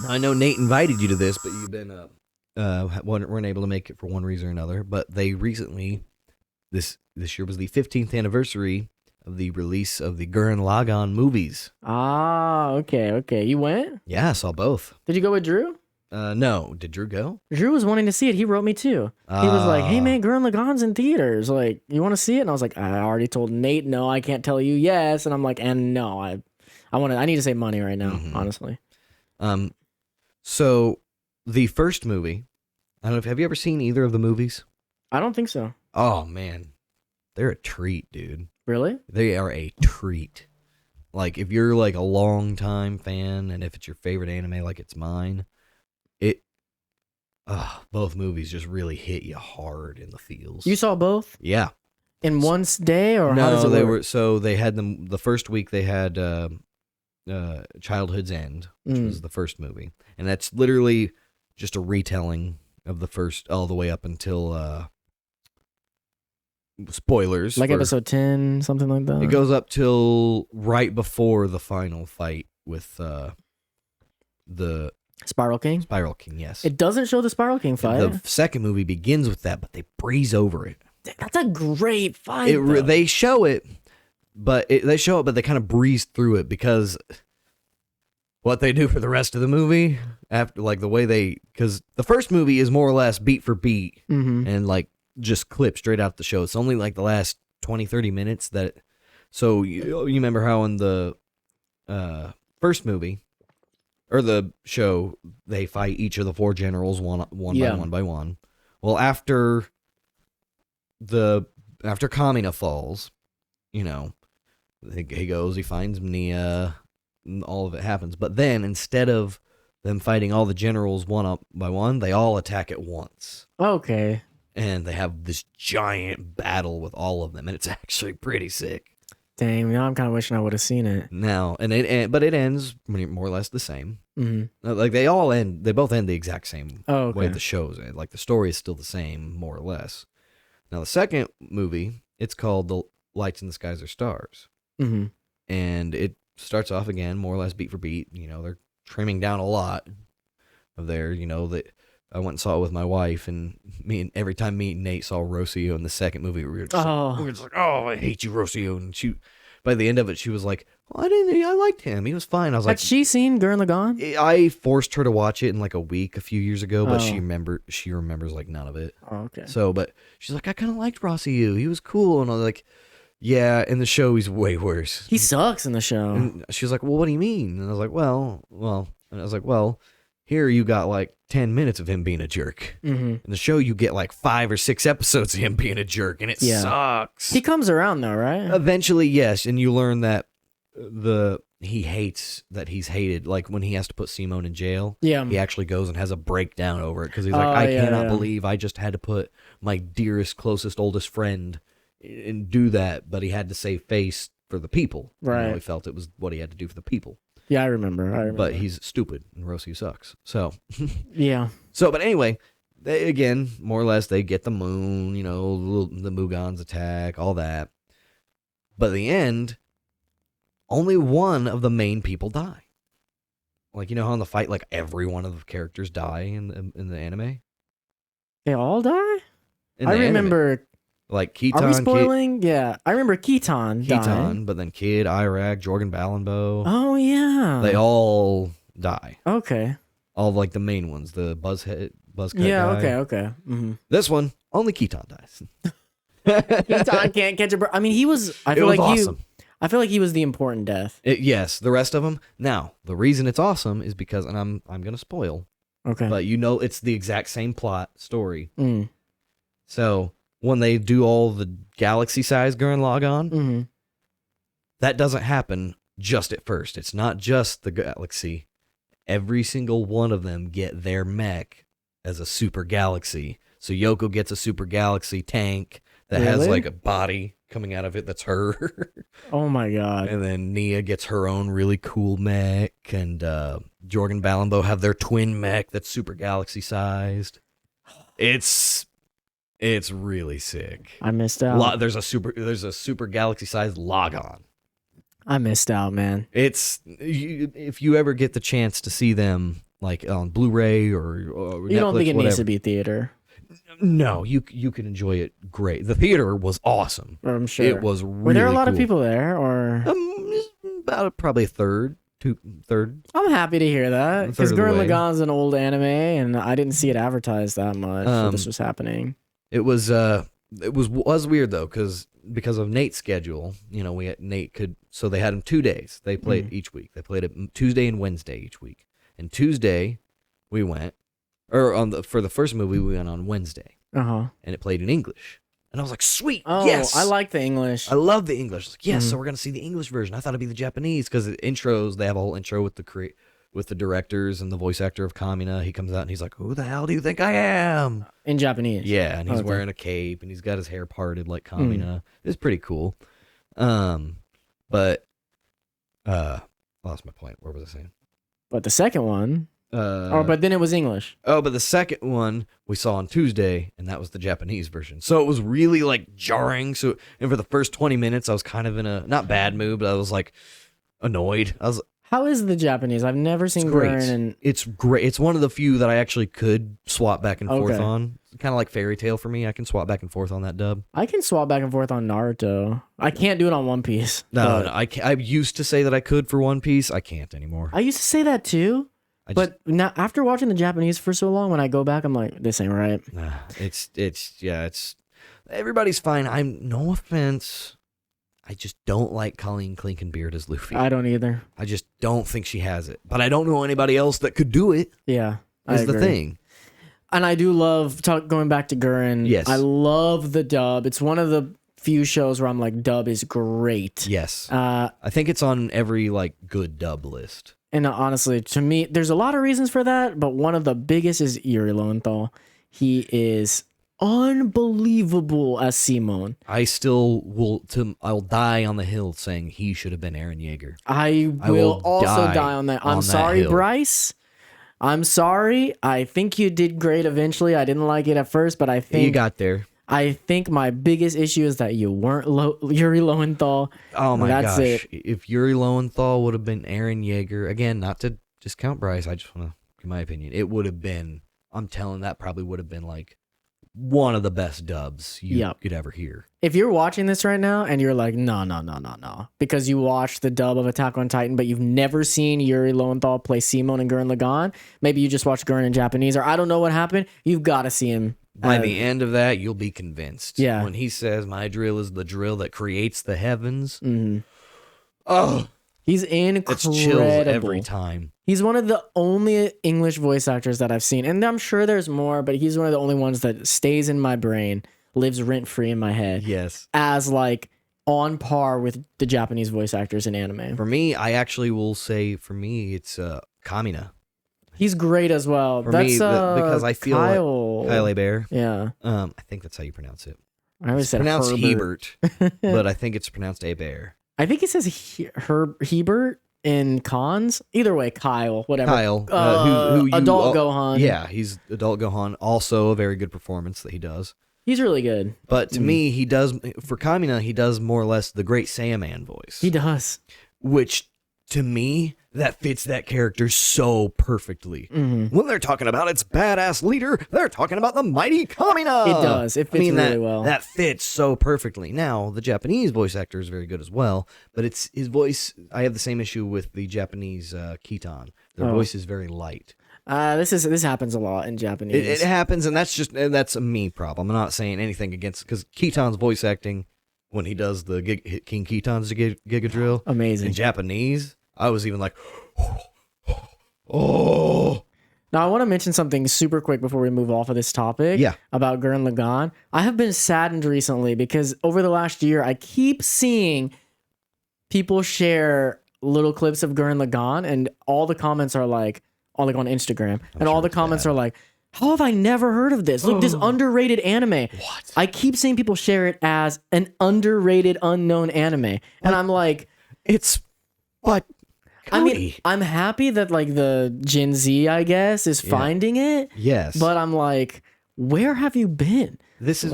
I know Nate invited you to this, but you've been weren't able to make it for one reason or another. But they recently, this year was the 15th anniversary of the release of the Gurren Lagann movies. Ah, okay. You went? Yeah, I saw both. Did you go with Drew? No, did Drew go? Drew was wanting to see it. He wrote me too. He was like, "Hey man, Gurren Lagann's in theaters. Like, you want to see it?" And I was like, "I already told Nate no. I can't tell you yes." And I'm like, "And no, I need to save money right now, honestly." So the first movie, I don't know. Have you ever seen either of the movies? I don't think so. Oh man, they're a treat, dude. Really? They are a treat. Like if you're like a long time fan, and if it's your favorite anime, like it's mine, both movies just really hit you hard in the feels. You saw both Yeah. in one day, or how does No, it they work? were so they had them the first week. They had Childhood's End, which was the first movie, and that's literally just a retelling of the first all the way up until spoilers, Like for- episode 10, something like that. It goes up till right before the final fight with the Spiral King. Spiral King. Yes, It doesn't show the Spiral King fight. the second movie begins with that, but they breeze over it. That's a great fight. though. They show it, but they kind of breeze through it because what they do for the rest of the movie after, like the way because the first movie is more or less beat for beat and like just clip straight out the show. It's only like the last 20-30 minutes that. So you remember how in the first movie or the show they fight each of the four generals one by one. Well, after Kamina falls, he goes, he finds Nia, and all of it happens. But then instead of them fighting all the generals one up by one, they all attack at once. Okay. And they have this giant battle with all of them, and it's actually pretty sick. Dang, now I'm kind of wishing I would have seen it. Now, but it ends more or less the same. Mm-hmm. Like they both end the exact same way the shows end. Like the story is still the same, more or less. Now the second movie, it's called The Lights in the Skies Are Stars, and it starts off again more or less beat for beat. They're trimming down a lot of that. I went and saw it with my wife, and every time me and Nate saw Rocio in the second movie, we were just like, "Oh, I hate you, Rocio." And by the end of it, she was like, "Well, I liked him. He was fine." I was like, Had she seen Gurren Lagann? I forced her to watch it in like a week a few years ago, but Oh. she remembers like none of it. Oh, okay. So, but she's like, "I kind of liked Rocio. He was cool." And I was like, "Yeah, in the show, he's way worse." He sucks in the show. And she was like, "Well, what do you mean?" And I was like, well. And I was like, "Well, here you got like 10 minutes of him being a jerk. In the show, you get like 5 or 6 episodes of him being a jerk, and it sucks." He comes around though, right? Eventually, yes, and you learn that he hates that he's hated. Like when he has to put Simone in jail, he actually goes and has a breakdown over it because he's like, "I cannot believe I just had to put my dearest, closest, oldest friend and do that," but he had to save face for the people. Right. He felt it was what he had to do for the people. Yeah, I remember. But he's stupid, and Rosie sucks. So, yeah. but anyway, they, again, more or less, they get the moon, the Mugans attack, all that. But at the end, only one of the main people die. Like, how in the fight, like, every one of the characters die in the anime? They all die? In I the anime. remember... Like, Keaton. Are we spoiling? Yeah. I remember Keaton died. But then Kid, Iraq, Jorgen Ballenbo. Oh, yeah. They all die. Okay. All of, like, the main ones. The Buzzcut Yeah, guy. okay. Mm-hmm. This one, only Keaton dies. Keaton can't catch a break. I mean, he was... I feel awesome. I feel like he was the important death. Yes, the rest of them. Now, the reason it's awesome is because, and I'm going to spoil, Okay. but it's the exact same plot story. Mm. So when they do all the galaxy-sized Gurren Lagann, that doesn't happen just at first. It's not just the galaxy. Every single one of them get their mech as a super galaxy. So Yoko gets a super galaxy tank that has like a body coming out of it that's her. Oh my god. And then Nia gets her own really cool mech, and Jorgen Ballenbo have their twin mech that's super galaxy sized. It's really sick. I missed out. There's a super galaxy sized Lagann. I missed out, man. If you ever get the chance to see them like on Blu-ray or You Netflix, don't think it whatever. needs to be theater? No, you can enjoy it great. The theater was awesome. I'm sure It was really Were there a lot cool. of people there, or about probably a third. I'm happy to hear that, because Gurren Lagann's an old anime, and I didn't see it advertised that much. So this was happening. It was weird though, because of Nate's schedule. You know, so they had him 2 days. They played each week. They played it Tuesday and Wednesday each week. And Tuesday we went, or for the first movie we went on Wednesday. And it played in English. And I was like, sweet, yes. I like the English. I love the English. Like, yes, so we're going to see the English version. I thought it'd be the Japanese, because the intros, they have a whole intro with the directors and the voice actor of Kamina. He comes out and he's like, who the hell do you think I am? In Japanese. Yeah, and he's wearing a cape and he's got his hair parted like Kamina. It's pretty cool. But lost my point. Where was I saying? But the second one... but then it was English. But the second one we saw on Tuesday, and that was the Japanese version. So it was really like jarring. And for the first 20 minutes, I was kind of in a not bad mood, but I was like annoyed. How is the Japanese? I've never seen Gurren. And it's great. It's one of the few that I actually could swap back and forth on. Kind of like Fairy Tail for me. I can swap back and forth on that dub. I can swap back and forth on Naruto. I can't do it on One Piece. No, I used to say that I could for One Piece. I can't anymore. I used to say that too. But now, after watching the Japanese for so long, when I go back, I'm like, this ain't right. It's everybody's fine. No offense. I just don't like Colleen Clinkenbeard as Luffy. I don't either. I just don't think she has it. But I don't know anybody else that could do it. Yeah. Is the thing. And I do love, going back to Gurren. Yes. I love the dub. It's one of the few shows where I'm like, dub is great. Yes. I think it's on every like good dub list. And honestly, to me, there's a lot of reasons for that, but one of the biggest is Yuri Lowenthal. He is unbelievable as Simon. I still I'll die on the hill saying he should have been Eren Yeager. I will also die on that. I'm sorry, Bryce. I'm sorry. I think you did great eventually. I didn't like it at first, but I think you got there. I think my biggest issue is that you weren't Yuri Lowenthal. Oh my gosh. It. If Yuri Lowenthal would have been Eren Yeager, again, not to discount Bryce, I just want to give my opinion. It would have been, I'm telling that probably would have been like one of the best dubs you could ever hear. If you're watching this right now and you're like, no, because you watched the dub of Attack on Titan, but you've never seen Yuri Lowenthal play Simon and Gurren Lagann, maybe you just watched Gurren in Japanese, or I don't know what happened, you've got to see him. By the end of that, you'll be convinced. Yeah. When he says, my drill is the drill that creates the heavens. Mm-hmm. Oh. He's incredible. It's chills every time. He's one of the only English voice actors that I've seen. And I'm sure there's more, but he's one of the only ones that stays in my brain, lives rent-free in my head. Yes. As like on par with the Japanese voice actors in anime. For me, I actually will say, it's Kamina. He's great as well. For me, because I feel Kyle. like Kyle Bear. Yeah. I think that's how you pronounce it. I always said pronounced Herbert. but I think it's pronounced Bear. I think it says Hebert in cons. Either way, Kyle, whatever. Kyle, who Adult Gohan. Yeah, he's Adult Gohan. Also a very good performance that he does. He's really good. But to me, he does, for Kamina, he does more or less the Great Saiyaman voice. He does. Which, to me, that fits that character so perfectly. Mm-hmm. When they're talking about its badass leader, they're talking about the mighty Kamina. It does. It fits really well. That fits so perfectly. Now, the Japanese voice actor is very good as well, but it's his voice. I have the same issue with the Japanese Kitan. Their voice is very light. This happens a lot in Japanese. It happens, and that's a me problem. I'm not saying anything against, because Kitan's voice acting when he does the King Kitan's Giga Drill, amazing. In Japanese, I was even like, oh. Now, I want to mention something super quick before we move off of this topic. Yeah. About Gurren Lagann. I have been saddened recently because over the last year, I keep seeing people share little clips of Gurren Lagann, and all the comments are like, on Instagram, and all the comments are like, how have I never heard of this? Look, this underrated anime. What? I keep seeing people share it as an underrated, unknown anime. And I'm like, but I mean, I'm happy that like the Gen Z, I guess, is finding it. Yes. But I'm like, where have you been? This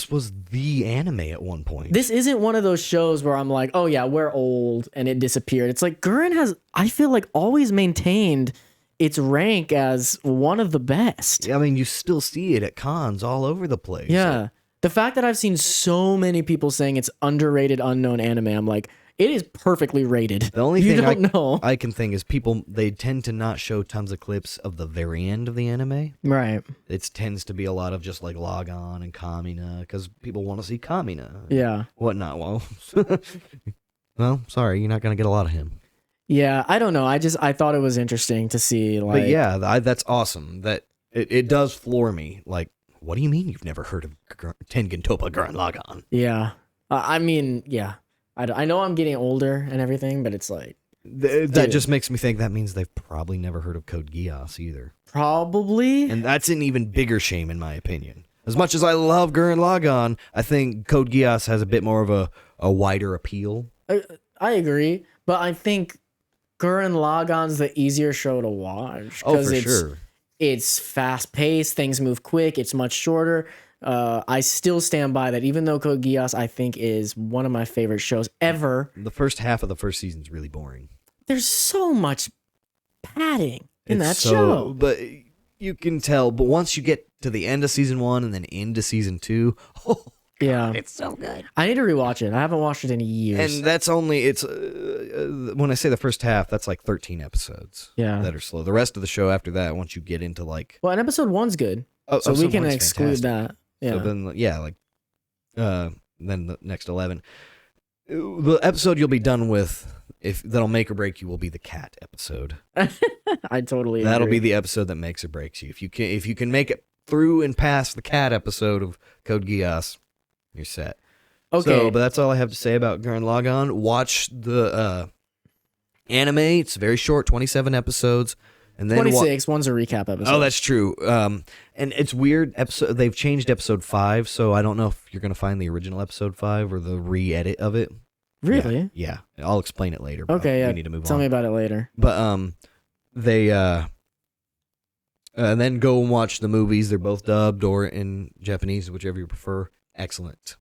was the anime at one point. This isn't one of those shows where I'm like, oh yeah, we're old and it disappeared. It's like Gurren has, I feel like, always maintained its rank as one of the best. I mean, you still see it at cons all over the place. Yeah. The fact that I've seen so many people saying it's underrated, unknown anime, I'm like, it is perfectly rated. The only thing I can think is people, they tend to not show tons of clips of the very end of the anime. Right. It tends to be a lot of just like Lagann and Kamina, because people want to see Kamina. Yeah. Whatnot. Well, sorry, you're not going to get a lot of him. Yeah, I don't know. I thought it was interesting to see. Like, but yeah, that's awesome. That it does floor me. Like, what do you mean you've never heard of Tengen Toppa Gurren Lagann? Yeah. I mean, yeah. I know I'm getting older and everything, but it's like... That just makes me think that means they've probably never heard of Code Geass either. Probably. And that's an even bigger shame, in my opinion. As much as I love Gurren Lagann, I think Code Geass has a bit more of a wider appeal. I agree, but I think Gurren Lagann's the easier show to watch. Oh, for sure. It's fast-paced, things move quick, it's much shorter. I still stand by that, even though Code Geass, I think, is one of my favorite shows ever. The first half of the first season is really boring. There's so much padding in that show. But you can tell, but once you get to the end of season 1 and then into season 2, oh, God, yeah, it's so good. I need to rewatch it. I haven't watched it in years. And that's only, when I say the first half, that's like 13 episodes that are slow. The rest of the show after that, once you get into like... Well, and episode 1's good. So we can exclude that. Yeah. So then the next 11. The episode you'll be done with, that'll make or break you, will be the cat episode. I totally agree. That'll be the episode that makes or breaks you. If you can make it through and past the cat episode of Code Geass, you're set. Okay. But that's all I have to say about Gurren Lagann. Watch the anime. It's very short, 27 episodes. And then 26. One's a recap episode. Oh, that's true. And it's weird. They've changed episode 5, so I don't know if you're going to find the original episode 5 or the re-edit of it. Really? Yeah. I'll explain it later. Okay, yeah. We need to move on. Tell me about it later. But they and then go and watch the movies. They're both dubbed or in Japanese, whichever you prefer. Excellent.